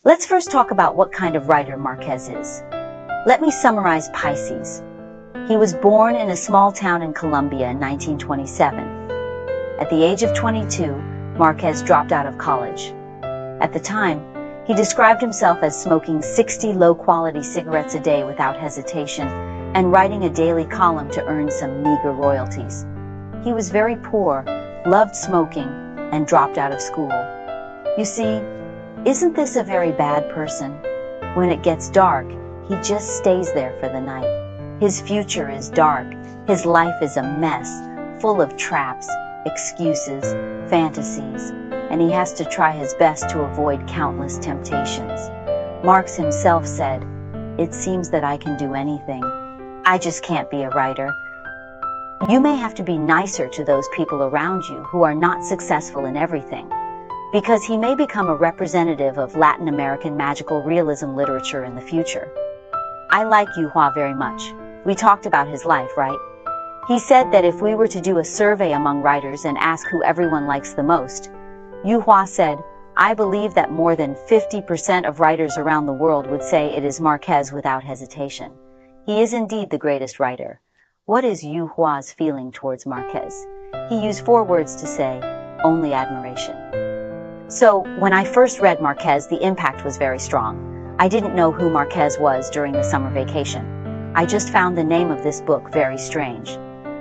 Let's first talk about what kind of writer Marquez is. Let me summarize Pisces. He was born in a small town in Colombia in 1927. At the age of 22, Marquez dropped out of college. At the time, he described himself as smoking 60 low-quality cigarettes a day without hesitation and writing a daily column to earn some meager royalties. He was very poor, loved smoking, and dropped out of school. You see, isn't this a very bad person? When it gets dark, he just stays there for the night. His future is dark. His life is a mess, full of traps, excuses, fantasies, and he has to try his best to avoid countless temptations. Marx himself said, "It seems that I can do anything. I just can't be a writer." You may have to be nicer to those people around you who are not successful in everything, because he may become a representative of Latin American magical realism literature in the future. I like Yu Hua very much. We talked about his life, right? He said that if we were to do a survey among writers and ask who everyone likes the most, Yu Hua said, "I believe that more than 50% of writers around the world would say it is Marquez without hesitation. He is indeed the greatest writer." What is Yu Hua's feeling towards Marquez? He used 4 words to say, only admiration. So, when I first read Marquez, the impact was very strong. I didn't know who Marquez was during the summer vacation. I just found the name of this book very strange.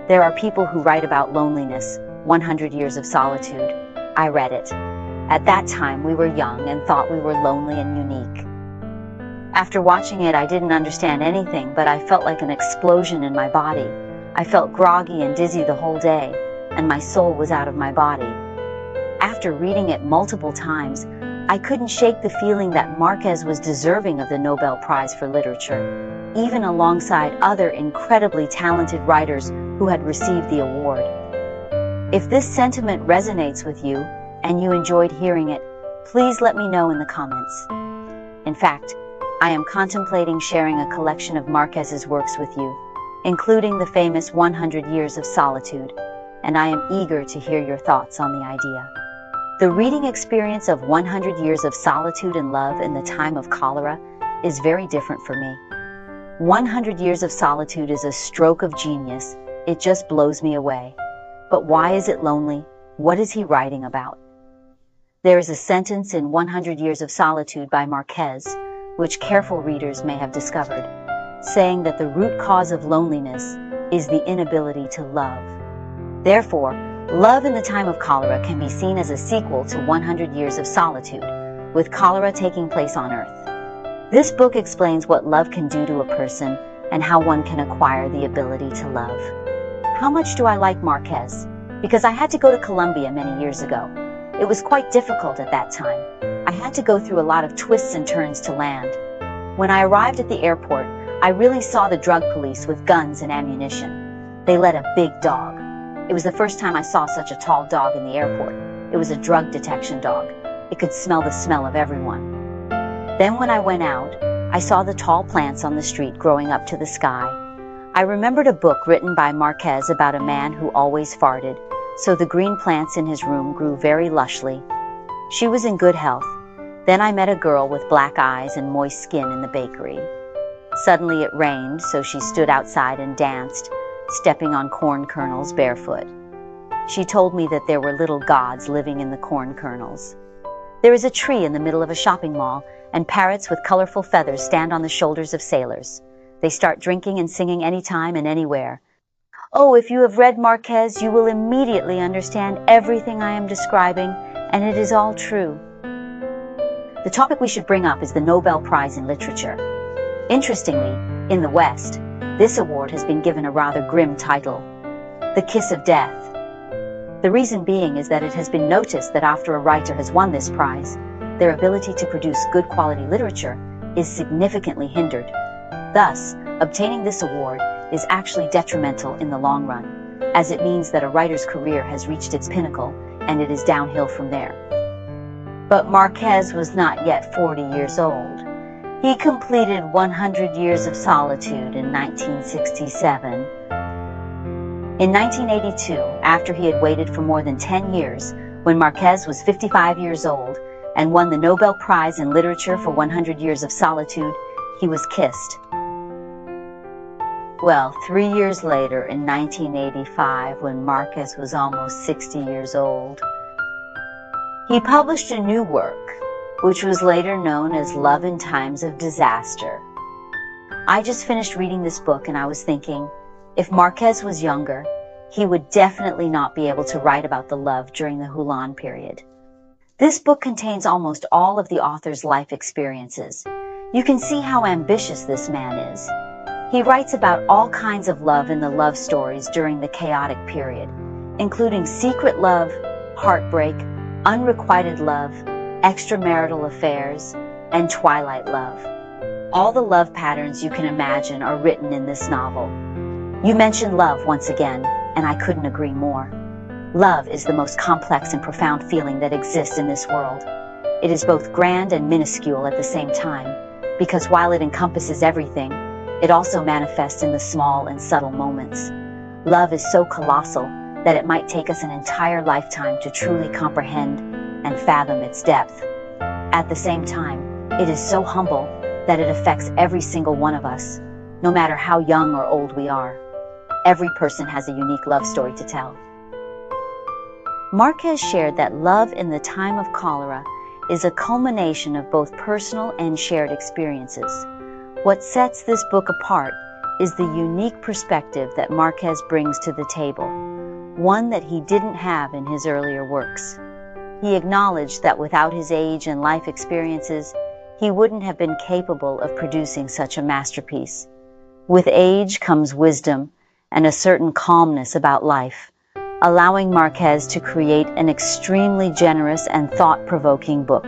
There are people who write about loneliness, 100 Years of Solitude. I read it. At that time, we were young and thought we were lonely and unique. After watching it, I didn't understand anything, but I felt like an explosion in my body. I felt groggy and dizzy the whole day, and my soul was out of my body. After reading it multiple times, I couldn't shake the feeling that Marquez was deserving of the Nobel Prize for Literature, even alongside other incredibly talented writers who had received the award. If this sentiment resonates with you, and you enjoyed hearing it, please let me know in the comments. In fact, I am contemplating sharing a collection of Marquez's works with you, including the famous 100 Years of Solitude, and I am eager to hear your thoughts on the idea. The reading experience of 100 Years of Solitude and Love in the Time of Cholera is very different for me. 100 Years of Solitude is a stroke of genius. It just blows me away. But why is it lonely? What is he writing about? There is a sentence in 100 Years of Solitude by Marquez, which careful readers may have discovered, saying that the root cause of loneliness is the inability to love. Therefore, Love in the Time of Cholera can be seen as a sequel to 100 Years of Solitude, with cholera taking place on Earth. This book explains what love can do to a person and how one can acquire the ability to love. How much do I like Marquez? Because I had to go to Colombia many years ago. It was quite difficult at that time. I had to go through a lot of twists and turns to land. When I arrived at the airport, I really saw the drug police with guns and ammunition. They led a big dog. It was the first time I saw such a tall dog in the airport. It was a drug detection dog. It could smell the smell of everyone. Then when I went out, I saw the tall plants on the street growing up to the sky. I remembered a book written by Marquez about a man who always farted, so the green plants in his room grew very lushly. She was in good health. Then I met a girl with black eyes and moist skin in the bakery. Suddenly it rained, so she stood outside and danced, stepping on corn kernels barefoot. She told me that there were little gods living in the corn kernels. There is a tree in the middle of a shopping mall, and parrots with colorful feathers stand on the shoulders of sailors. They start drinking and singing anytime and anywhere. Oh, if you have read Marquez, you will immediately understand everything I am describing, and it is all true. The topic we should bring up is the Nobel Prize in Literature. Interestingly, in the West, this award has been given a rather grim title, The Kiss of Death. The reason being is that it has been noticed that after a writer has won this prize, their ability to produce good quality literature is significantly hindered. Thus, obtaining this award is actually detrimental in the long run, as it means that a writer's career has reached its pinnacle and it is downhill from there. But Marquez was not yet 40 years old. He completed 100 Years of Solitude in 1967. In 1982, after he had waited for more than 10 years, when Marquez was 55 years old, and won the Nobel Prize in Literature for 100 Years of Solitude, he was kissed. Well, 3 years later, in 1985, when Marquez was almost 60 years old, he published a new work, which was later known as Love in Times of Disaster. I just finished reading this book and I was thinking, if Marquez was younger, he would definitely not be able to write about the love during the Hulan period. This book contains almost all of the author's life experiences. You can see how ambitious this man is. He writes about all kinds of love in the love stories during the chaotic period, including secret love, heartbreak, unrequited love, extramarital affairs, and twilight love. All the love patterns you can imagine are written in this novel. You mentioned love once again, and I couldn't agree more. Love is the most complex and profound feeling that exists in this world. It is both grand and minuscule at the same time, because while it encompasses everything, it also manifests in the small and subtle moments. Love is so colossal that it might take us an entire lifetime to truly comprehend and fathom its depth. At the same time, it is so humble that it affects every single one of us, no matter how young or old we are. Every person has a unique love story to tell. Marquez shared that Love in the Time of Cholera is a culmination of both personal and shared experiences. What sets this book apart is the unique perspective that Marquez brings to the table, one that he didn't have in his earlier works. He acknowledged that without his age and life experiences, he wouldn't have been capable of producing such a masterpiece. With age comes wisdom and a certain calmness about life, allowing Marquez to create an extremely generous and thought-provoking book.